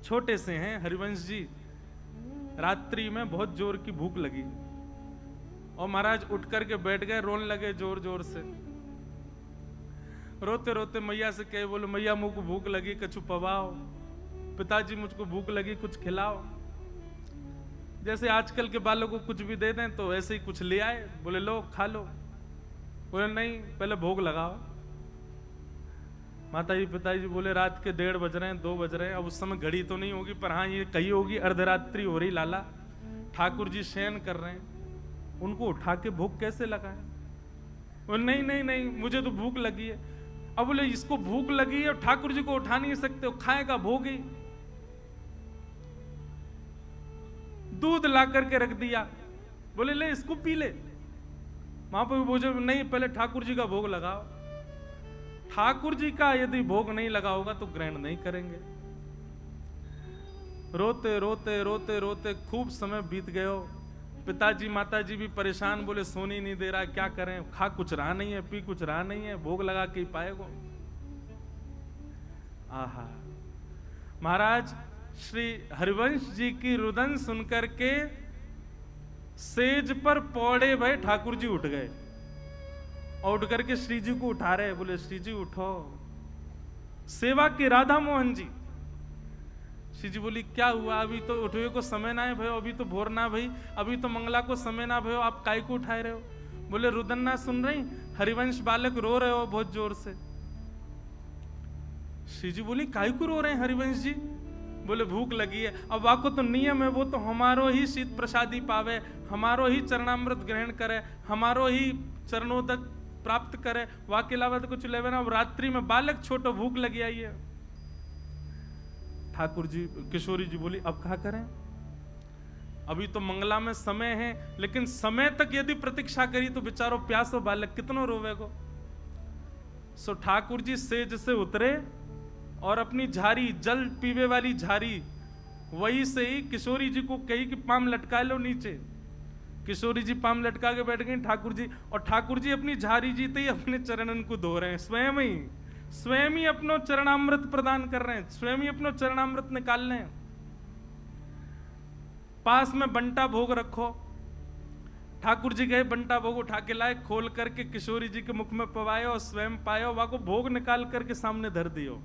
छोटे से हैं हरिवंश जी। रात्रि में बहुत जोर की भूख लगी और महाराज उठ करके बैठ गए, रोने लगे जोर जोर से। रोते रोते मैया से कहे, बोले मैया मुझको भूख लगी, कछु पवाओ। पिताजी मुझको भूख लगी, कुछ खिलाओ। जैसे आजकल के बालों को कुछ भी दे दें तो ऐसे ही कुछ ले आए, बोले लो खा लो। बोले नहीं, पहले भोग लगाओ। माता जी पिताजी बोले रात के 1:30 बज रहे हैं, 2 बज रहे हैं। अब उस समय घड़ी तो नहीं होगी, पर हाँ ये कही होगी अर्धरात्रि हो रही लाला। ठाकुर जी शयन कर रहे हैं, उनको उठा के भोग कैसे लगाए? बोले नहीं नहीं नहीं, मुझे तो भूख लगी है। अब बोले इसको भूख लगी है और ठाकुर जी को उठा नहीं सकते हो, खाएगा भोग ही। दूध ला करके रख दिया, बोले ले इसको पी ले। वहां पर बोझे नहीं, पहले ठाकुर जी का भोग लगाओ। ठाकुर जी का यदि भोग नहीं लगा होगा तो ग्रहण नहीं करेंगे। रोते रोते रोते रोते खूब समय बीत गयो। पिताजी माताजी भी परेशान, बोले सोनी नहीं दे रहा, क्या करें? खा कुछ रहा नहीं है, पी कुछ रहा नहीं है, भोग लगा के ही पाएगो। आहा, महाराज श्री हरिवंश जी की रुदन सुनकर के सेज पर पौड़े भय ठाकुर जी उठ गए और उठ करके श्री जी को उठा रहे। बोले श्री जी उठो, सेवा के राधा मोहन जी। श्री जी बोली क्या हुआ? अभी तो उठवे को समय ना है भयो, अभी तो भोर ना भई, अभी तो मंगला को समय ना भयो, आप काय को उठाए रहे हो? बोले रुदन ना सुन रही, हरिवंश बालक रो रहे हो बहुत जोर से। श्री जी बोली काय को रो रहे हैं हरिवंश जी? बोले भूख लगी है। अब वाको तो नियम है, वो तो हमारो ही शीत प्रसादी पावे, हमारो ही चरणामृत ग्रहण करे, हमारो ही चरणोदक प्राप्त करे, वाके अलावा तो कुछ लेवे ना। अब रात्रि में बालक छोटो भूख लगी आई है। ठाकुर जी किशोरी जी बोली अब क्या करें? अभी तो मंगला में समय है, लेकिन समय तक यदि प्रतीक्षा करी तो बेचारो प्यासो बालक कितनो रोवेगो। सो ठाकुर जी सेज से उतरे और अपनी झारी, जल पीवे वाली झारी, वही से ही किशोरी जी को कही कि पाम लटका लो नीचे। किशोरी जी पाम लटका के बैठ गई ठाकुर जी, और ठाकुर जी अपनी झारी जीते ही अपने चरणन को धो रहे हैं। स्वयं ही अपनो चरणामृत प्रदान कर रहे हैं, स्वयं ही अपनो चरणामृत निकाल रहे हैं। पास में बंटा भोग रखो। ठाकुर जी गए, बंटा भोग उठा के लाए, खोल करके किशोरी जी के मुख में पवाए और स्वयं पाए, वहां को भोग निकाल करके सामने धर दियो।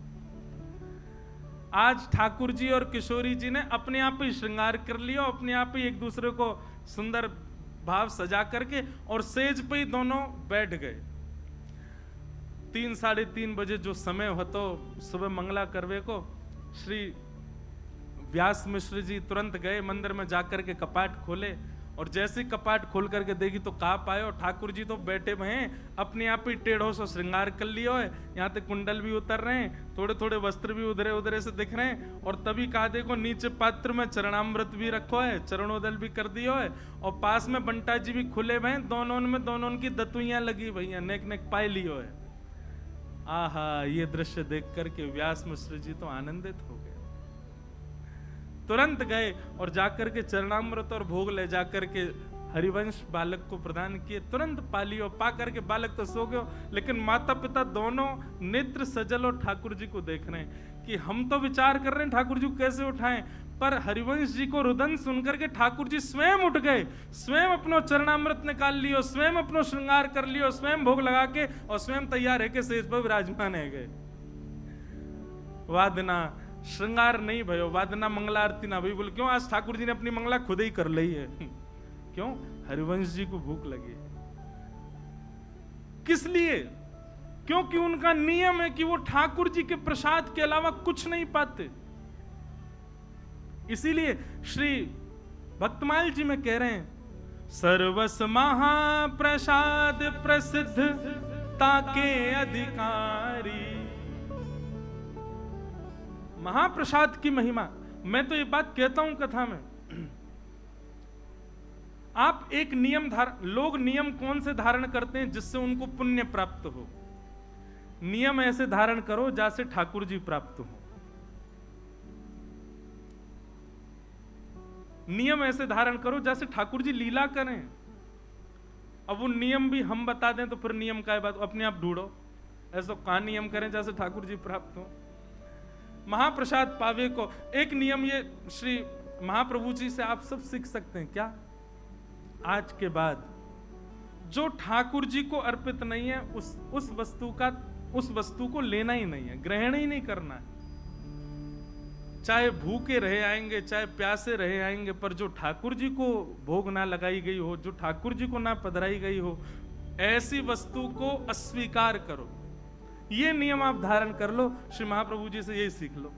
आज ठाकुर जी और किशोरी जी ने अपने आप ही श्रृंगार कर लिया, अपने आप ही एक दूसरे को सुंदर भाव सजा करके और सेज पे ही दोनों बैठ गए। 3 साढ़े 3 बजे जो समय हो तो सुबह मंगला करवे को श्री व्यास मिश्र जी तुरंत गए मंदिर में जाकर के कपाट खोले, और जैसे कपाट खोल करके देखी तो कहा पाए और ठाकुर जी तो बैठे हुए हैं, अपने आप ही टेढ़ों से श्रृंगार कर लिया है। यहाँ तक कुंडल भी उतर रहे हैं, थोड़े थोड़े वस्त्र भी उधरे उधरे से दिख रहे हैं, और तभी कहा देखो नीचे पात्र में चरणामृत भी रखो है, चरणोदल भी कर दियो है, और पास में बंटा जी भी खुले हुए हैं, दोनों की दतुइयां लगी भैया, नेक नेक पाए लियो है। आहा, ये दृश्य देख करके व्यास मिश्र जी तो आनंदित हो गए। तुरंत गए और जाकर के चरणामृत और भोग ले जाकर के हरिवंश बालक को प्रदान किए। तुरंत पा लियो, पा करके बालक तो सो गयो, लेकिन माता पिता दोनों नेत्र सजल और ठाकुर जी को देख रहे हैं कि हम तो विचार कर रहे हैं ठाकुर जी को कैसे उठाएं, पर हरिवंश जी को रुदन सुनकर के ठाकुर जी स्वयं उठ गए, स्वयं अपनो चरणामृत निकाल लियो, स्वयं अपनो श्रृंगार कर लियो, स्वयं भोग लगा के और स्वयं तैयार है के सेज पर विराजमान है गए। वादना श्रृंगार नहीं भयो, वादना मंगला आरती ना भई। बोले क्यों? आज ठाकुर जी ने अपनी मंगला खुद ही कर ली है। क्यों? हरिवंश जी को भूख लगी। किस लिए? क्योंकि उनका नियम है कि वो ठाकुर जी के प्रसाद के अलावा कुछ नहीं पाते। इसीलिए श्री भक्तमाल जी में कह रहे हैं, सर्वस महाप्रसाद प्रसिद्ध ताके अधिकारी। महाप्रसाद की महिमा, मैं तो ये बात कहता हूं कथा में, आप एक नियम लोग नियम कौन से धारण करते हैं जिससे उनको पुण्य प्राप्त हो? नियम ऐसे धारण करो जैसे ठाकुर जी प्राप्त हो। नियम ऐसे धारण करो जैसे ठाकुर जी लीला करें। अब वो नियम भी हम बता दें तो फिर नियम का बात अपने आप ढूंढो। ऐसा कहां नियम करें जैसे ठाकुर जी प्राप्त हो? महाप्रसाद पावे को। एक नियम ये श्री महाप्रभु जी से आप सब सीख सकते हैं क्या? आज के बाद जो ठाकुर जी को अर्पित नहीं है उस वस्तु को लेना ही नहीं है, ग्रहण ही नहीं करना है। चाहे भूखे रहे आएंगे, चाहे प्यासे रहे आएंगे, पर जो ठाकुर जी को भोग ना लगाई गई हो, जो ठाकुर जी को ना पधराई गई हो, ऐसी वस्तु को अस्वीकार करो। ये नियम आप धारण कर लो, श्री महाप्रभु जी से यही सीख लो।